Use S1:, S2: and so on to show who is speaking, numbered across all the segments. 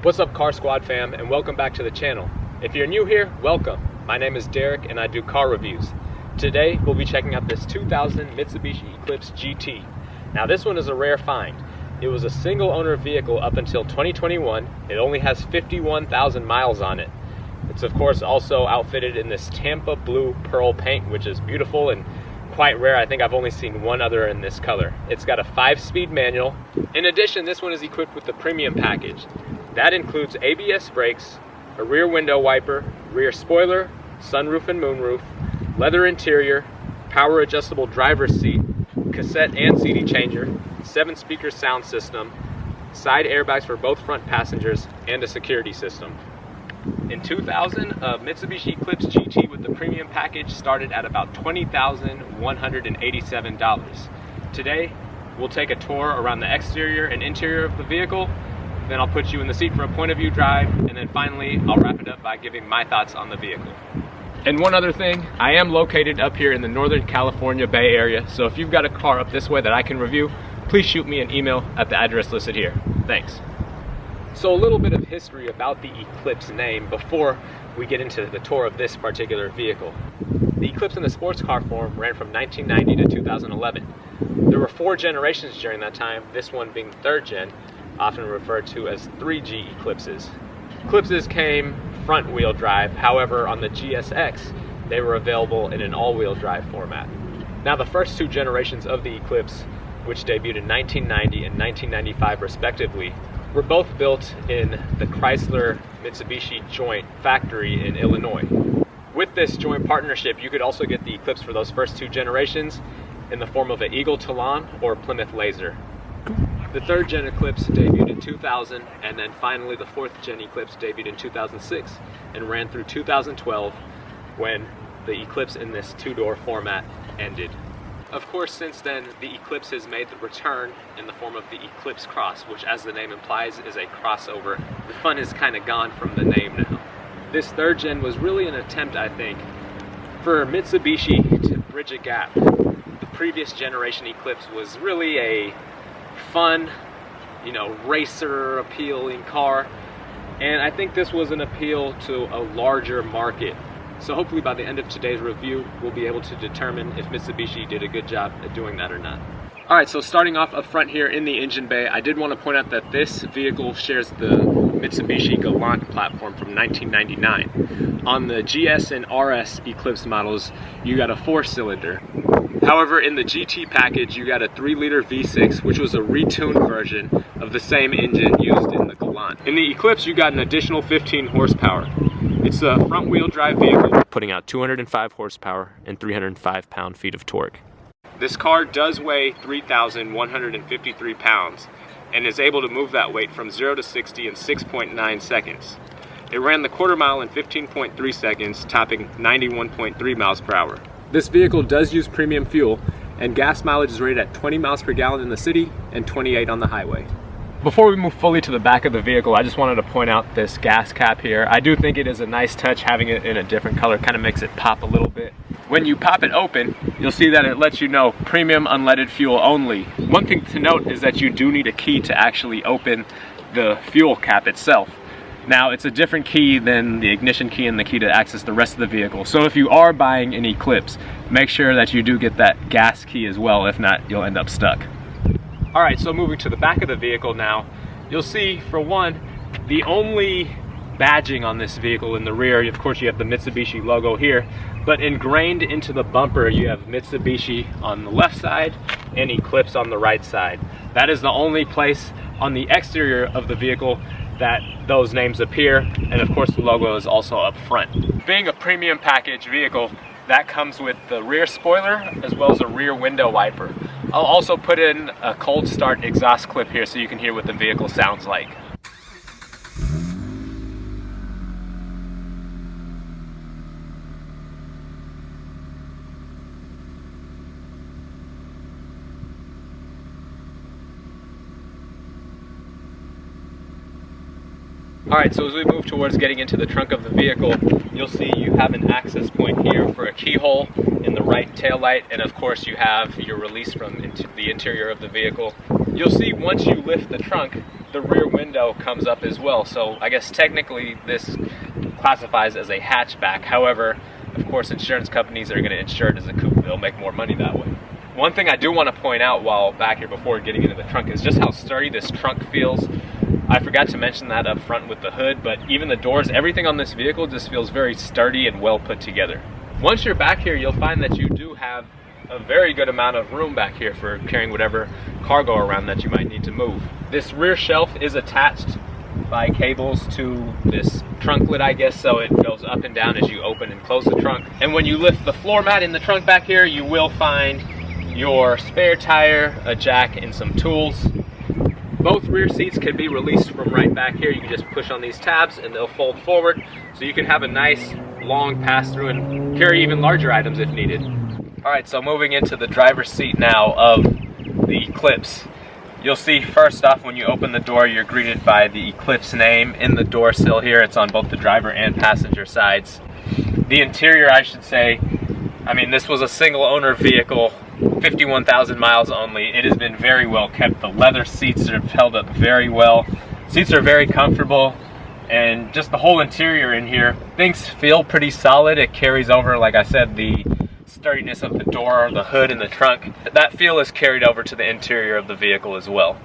S1: What's up, Car Squad fam, and welcome back to the channel. If you're new here, welcome. My name is Derek and I do car reviews. Today we'll be checking out this 2000 Mitsubishi Eclipse GT. Now this one is a rare find. It was a single owner vehicle up until 2021. It only has 51,000 miles on it. It's of course also outfitted in this Tampa blue pearl paint, which is beautiful and quite rare. I think I've only seen one other in this color. It's got a 5-speed manual. In addition, this one is equipped with the premium package. That includes ABS brakes, a rear window wiper, rear spoiler, sunroof and moonroof, leather interior, power adjustable driver's seat, cassette and CD changer, 7-speaker sound system, side airbags for both front passengers, and a security system. In 2000, a Mitsubishi Eclipse GT with the premium package started at about $20,187. Today, we'll take a tour around the exterior and interior of the vehicle. Then I'll put you in the seat for a point of view drive, and then finally I'll wrap it up by giving my thoughts on the vehicle. And one other thing, I am located up here in the Northern California Bay Area, so if you've got a car up this way that I can review, please shoot me an email at the address listed here. Thanks. So a little bit of history about the Eclipse name before we get into the tour of this particular vehicle. The Eclipse in the sports car form ran from 1990 to 2011. There were 4 generations during that time, this one being 3rd gen, often referred to as 3G Eclipses. Eclipses came front-wheel drive, however on the GSX they were available in an all-wheel drive format. Now the first 2 generations of the Eclipse, which debuted in 1990 and 1995 respectively, were both built in the Chrysler Mitsubishi joint factory in Illinois. With this joint partnership, you could also get the Eclipse for those first 2 generations in the form of an Eagle Talon or Plymouth Laser. The 3rd gen Eclipse debuted in 2000, and then finally the 4th gen Eclipse debuted in 2006 and ran through 2012 when the Eclipse in this 2-door format ended. Of course, since then, the Eclipse has made the return in the form of the Eclipse Cross, which as the name implies is a crossover. The fun is kind of gone from the name now. This 3rd gen was really an attempt, I think, for Mitsubishi to bridge a gap. The previous generation Eclipse was really a fun, racer appealing car, and I think this was an appeal to a larger market. So hopefully by the end of today's review, we'll be able to determine if Mitsubishi did a good job at doing that or not. Alright, so starting off up front here in the engine bay, I did want to point out that this vehicle shares the Mitsubishi Galant platform from 1999. On the GS and RS Eclipse models, you got a 4-cylinder. However, in the GT package, you got a 3-liter V6, which was a retuned version of the same engine used in the Galant. In the Eclipse, you got an additional 15 horsepower. It's a front-wheel drive vehicle, putting out 205 horsepower and 305 pound-feet of torque. This car does weigh 3,153 pounds and is able to move that weight from 0 to 60 in 6.9 seconds. It ran the quarter mile in 15.3 seconds, topping 91.3 miles per hour. This vehicle does use premium fuel, and gas mileage is rated at 20 miles per gallon in the city and 28 on the highway. Before we move fully to the back of the vehicle, I just wanted to point out this gas cap here. I do think it is a nice touch having it in a different color, kind of makes it pop a little bit. When you pop it open, you'll see that it lets you know premium unleaded fuel only. One thing to note is that you do need a key to actually open the fuel cap itself. Now, it's a different key than the ignition key and the key to access the rest of the vehicle. So if you are buying an Eclipse, make sure that you do get that gas key as well. If not, you'll end up stuck. Alright, so moving to the back of the vehicle now, you'll see, for one, the only badging on this vehicle in the rear, of course you have the Mitsubishi logo here, but ingrained into the bumper you have Mitsubishi on the left side and Eclipse on the right side. That is the only place on the exterior of the vehicle that those names appear, and of course the logo is also up front. Being a premium package vehicle, that comes with the rear spoiler as well as a rear window wiper. I'll also put in a cold start exhaust clip here so you can hear what the vehicle sounds like. Alright, so as we move towards getting into the trunk of the vehicle, you'll see you have an access point here for a keyhole in the right taillight, and of course you have your release from the interior of the vehicle. You'll see once you lift the trunk, the rear window comes up as well. So I guess technically this classifies as a hatchback. However, of course, insurance companies are going to insure it as a coupe. They'll make more money that way. One thing I do want to point out while back here before getting into the trunk is just how sturdy this trunk feels. I forgot to mention that up front with the hood, but even the doors, everything on this vehicle just feels very sturdy and well put together. Once you're back here, you'll find that you do have a very good amount of room back here for carrying whatever cargo around that you might need to move. This rear shelf is attached by cables to this trunk lid, I guess, so it goes up and down as you open and close the trunk. And when you lift the floor mat in the trunk back here, you will find your spare tire, a jack, and some tools. Both rear seats can be released from right back here. You can just push on these tabs and they'll fold forward, so you can have a nice long pass through and carry even larger items if needed. Alright, so moving into the driver's seat now of the Eclipse. You'll see first off when you open the door, you're greeted by the Eclipse name in the door sill here. It's on both the driver and passenger sides. The interior, I should say, I mean, this was a single owner vehicle, 51,000 miles only. It has been very well kept. The leather seats have held up very well. Seats are very comfortable, and just the whole interior in here, things feel pretty solid. It carries over, like I said, the sturdiness of the door, the hood, and the trunk. That feel is carried over to the interior of the vehicle as well.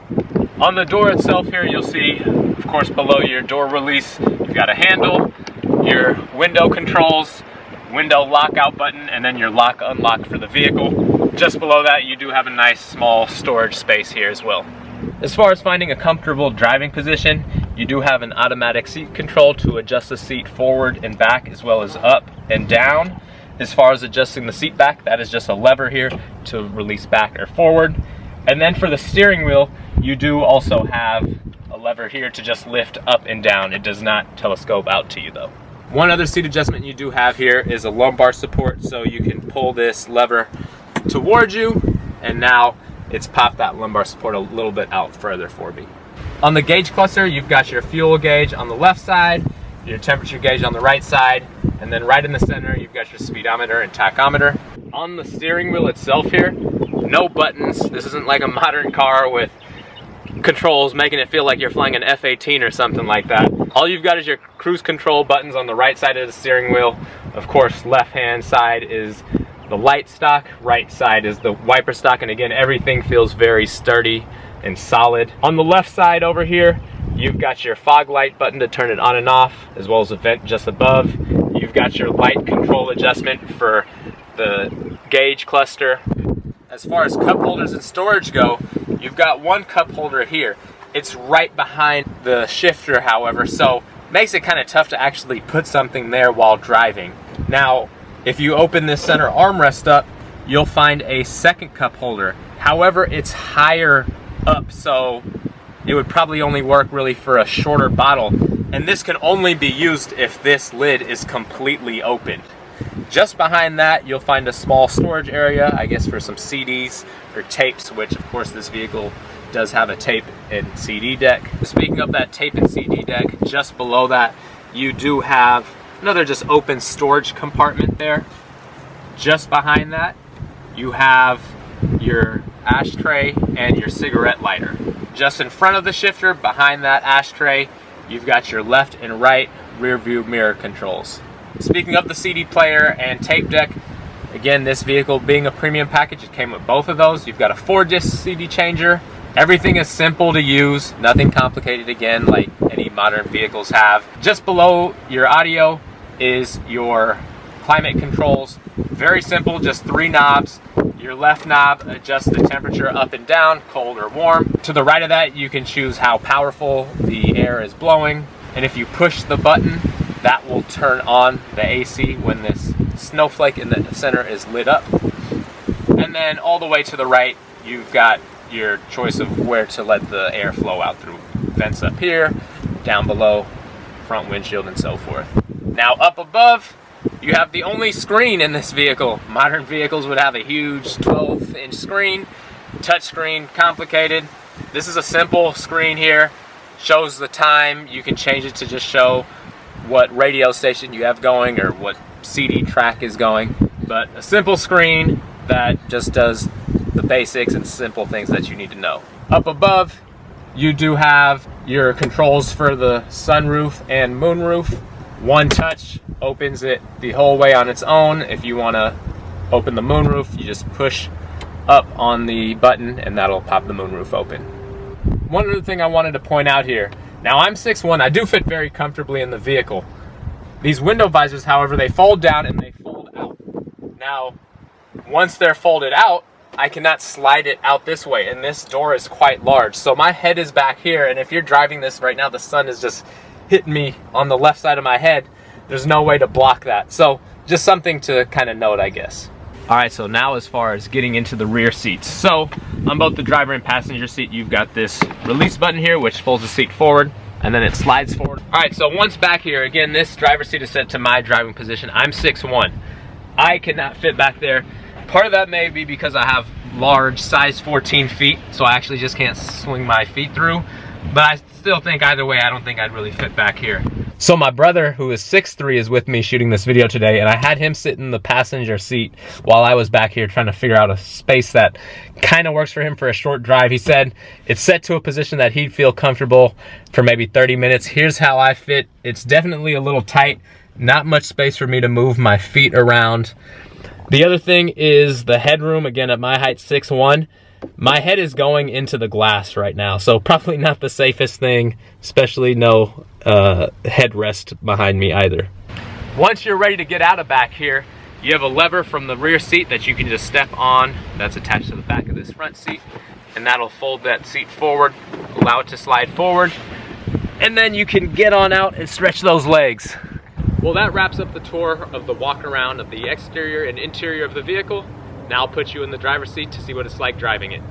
S1: On the door itself here, you'll see, of course, below your door release, you've got a handle, your window controls, window lockout button, and then your lock unlock for the vehicle. Just below that, you do have a nice small storage space here as well. As far as finding a comfortable driving position, you do have an automatic seat control to adjust the seat forward and back, as well as up and down. As far as adjusting the seat back, that is just a lever here to release back or forward. And then for the steering wheel, you do also have a lever here to just lift up and down. It does not telescope out to you though. One other seat adjustment you do have here is a lumbar support, so you can pull this lever towards you, and now it's popped that lumbar support a little bit out further for me. On the gauge cluster, you've got your fuel gauge on the left side, your temperature gauge on the right side, and then right in the center, you've got your speedometer and tachometer. On the steering wheel itself here, no buttons. This isn't like a modern car with controls making it feel like you're flying an F-18 or something like that. All you've got is your cruise control buttons on the right side of the steering wheel. Of course, left hand side is the light stock, right side is the wiper stock, and again, everything feels very sturdy and solid. On the left side over here, you've got your fog light button to turn it on and off, as well as a vent just above. You've got your light control adjustment for the gauge cluster. As far as cup holders and storage go, you've got one cup holder here. It's right behind the shifter, however, so makes it kind of tough to actually put something there while driving. Now, if you open this center armrest up, you'll find a second cup holder. However, it's higher up, so it would probably only work really for a shorter bottle. And this can only be used if this lid is completely open. Just behind that, you'll find a small storage area, I guess for some CDs or tapes, which of course this vehicle does have a tape and CD deck. Speaking of that tape and CD deck, just below that, you do have another just open storage compartment there. Just behind that, you have your ashtray and your cigarette lighter. Just in front of the shifter, behind that ashtray, you've got your left and right rear view mirror controls. Speaking of the CD player and tape deck, again, this vehicle being a premium package, it came with both of those. You've got a 4-disc CD changer. Everything is simple to use, nothing complicated again like any modern vehicles have. Just below your audio is your climate controls. Very simple, just 3 knobs. Your left knob adjusts the temperature up and down, cold or warm. To the right of that, you can choose how powerful the air is blowing. And if you push the button, that will turn on the AC when this snowflake in the center is lit up. And then all the way to the right, you've got your choice of where to let the air flow out through. Vents up here, down below, front windshield, and so forth. Now up above, you have the only screen in this vehicle. Modern vehicles would have a huge 12-inch screen, touch screen, complicated. This is a simple screen here, shows the time. You can change it to just show what radio station you have going or what CD track is going. But a simple screen that just does the basics and simple things that you need to know. Up above, you do have your controls for the sunroof and moonroof. One touch opens it the whole way on its own. If you want to open the moonroof, you just push up on the button and that'll pop the moonroof open. One other thing I wanted to point out here. Now I'm 6'1", I do fit very comfortably in the vehicle. These window visors, however, they fold down and they fold out. Now, once they're folded out, I cannot slide it out this way, and this door is quite large. So my head is back here, and if you're driving this right now, the sun is just hitting me on the left side of my head. There's no way to block that. So just something to kind of note, I guess. All right, so now as far as getting into the rear seats. So on both the driver and passenger seat, you've got this release button here, which pulls the seat forward, and then it slides forward. All right, so once back here, again, this driver's seat is set to my driving position. I'm 6'1". I cannot fit back there. Part of that may be because I have large size 14 feet, so I actually just can't swing my feet through. But I still think either way, I don't think I'd really fit back here. So my brother, who is 6'3", is with me shooting this video today, and I had him sit in the passenger seat while I was back here trying to figure out a space that kind of works for him for a short drive. He said it's set to a position that he'd feel comfortable for maybe 30 minutes. Here's how I fit. It's definitely a little tight, not much space for me to move my feet around. The other thing is the headroom. Again, at my height, 6'1", my head is going into the glass right now, so probably not the safest thing, especially no headrest behind me either. Once you're ready to get out of back here, you have a lever from the rear seat that you can just step on. That's attached to the back of this front seat, and that'll fold that seat forward, allow it to slide forward, and then you can get on out and stretch those legs. Well, that wraps up the tour of the walk around of the exterior and interior of the vehicle. Now I'll put you in the driver's seat to see what it's like driving it.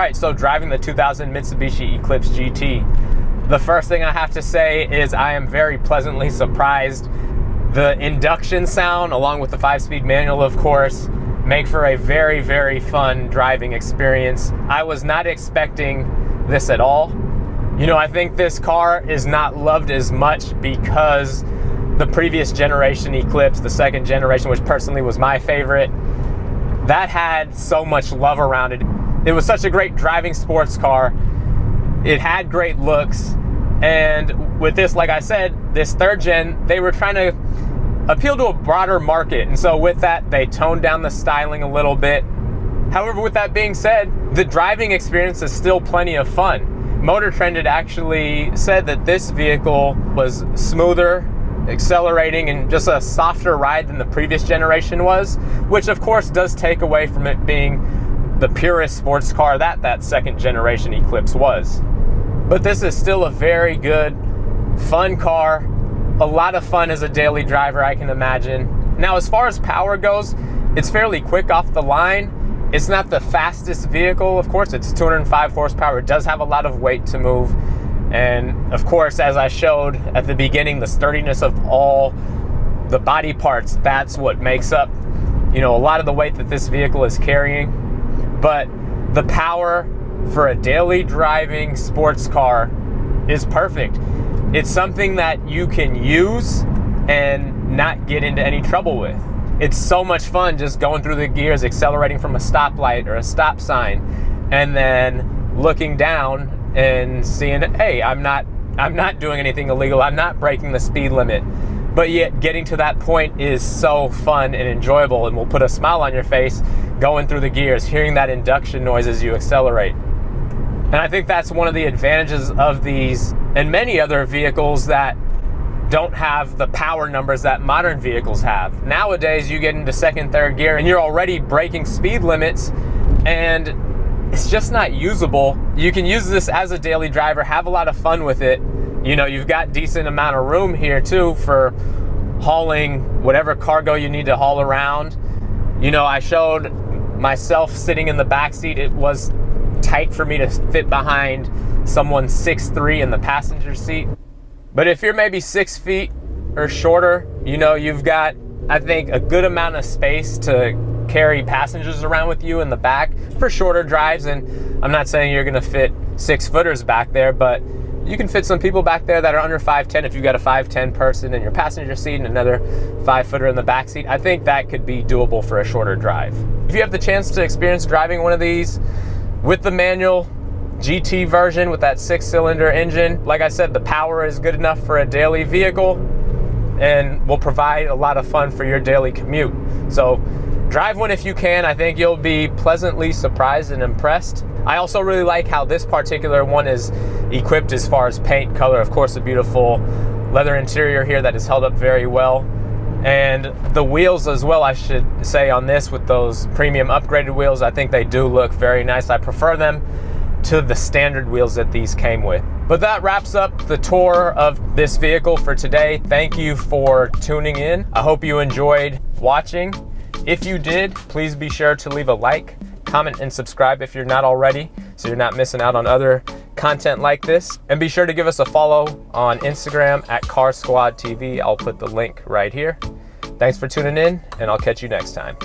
S1: right, so driving the 2000 Mitsubishi Eclipse GT, the first thing I have to say is I am very pleasantly surprised. The induction sound, along with the 5-speed manual, of course, make for a very, very fun driving experience. I was not expecting this at all. You know, I think this car is not loved as much because the previous generation Eclipse, the second generation, which personally was my favorite, that had so much love around it. It was such a great driving sports car. It had great looks. And with this, like I said, this third gen, they were trying to appeal to a broader market. And so with that, they toned down the styling a little bit. However, with that being said, the driving experience is still plenty of fun. Motor Trend had actually said that this vehicle was smoother, accelerating, and just a softer ride than the previous generation was, which of course does take away from it being the purest sports car that second generation Eclipse was. But this is still a very good, fun car. A lot of fun as a daily driver, I can imagine. Now, as far as power goes, it's fairly quick off the line. It's not the fastest vehicle, of course. It's 205 horsepower. It does have a lot of weight to move. And of course, as I showed at the beginning, the sturdiness of all the body parts, that's what makes up, you know, a lot of the weight that this vehicle is carrying. But the power for a daily driving sports car is perfect. It's something that you can use and not get into any trouble with. It's so much fun just going through the gears, accelerating from a stoplight or a stop sign, and then looking down and seeing, hey, I'm not doing anything illegal. I'm not breaking the speed limit. But yet getting to that point is so fun and enjoyable and will put a smile on your face going through the gears, hearing that induction noise as you accelerate. And I think that's one of the advantages of these and many other vehicles that don't have the power numbers that modern vehicles have. Nowadays, you get into second, third gear and you're already breaking speed limits and it's just not usable. You can use this as a daily driver, have a lot of fun with it. You know, you've got decent amount of room here too for hauling whatever cargo you need to haul around. You know, I showed myself sitting in the back seat. It was tight for me to fit behind someone 6'3" in the passenger seat. But if you're maybe 6 feet or shorter, you know, you've got, I think, a good amount of space to carry passengers around with you in the back for shorter drives. And I'm not saying you're gonna fit 6-footers back there, but you can fit some people back there that are under 5'10". If you've got a 5'10" person in your passenger seat and another 5-footer in the back seat, I think that could be doable for a shorter drive. If you have the chance to experience driving one of these with the manual GT version with that 6-cylinder engine, like I said, the power is good enough for a daily vehicle and will provide a lot of fun for your daily commute. So drive one if you can. I think you'll be pleasantly surprised and impressed. I also really like how this particular one is equipped as far as paint color. Of course, a beautiful leather interior here that is held up very well. And the wheels as well, I should say, on this with those premium upgraded wheels, I think they do look very nice. I prefer them to the standard wheels that these came with. But that wraps up the tour of this vehicle for today. Thank you for tuning in. I hope you enjoyed watching. If you did, please be sure to leave a like, comment, and subscribe if you're not already, so you're not missing out on other content like this. And be sure to give us a follow on Instagram at Car Squad TV. I'll put the link right here. Thanks for tuning in, and I'll catch you next time.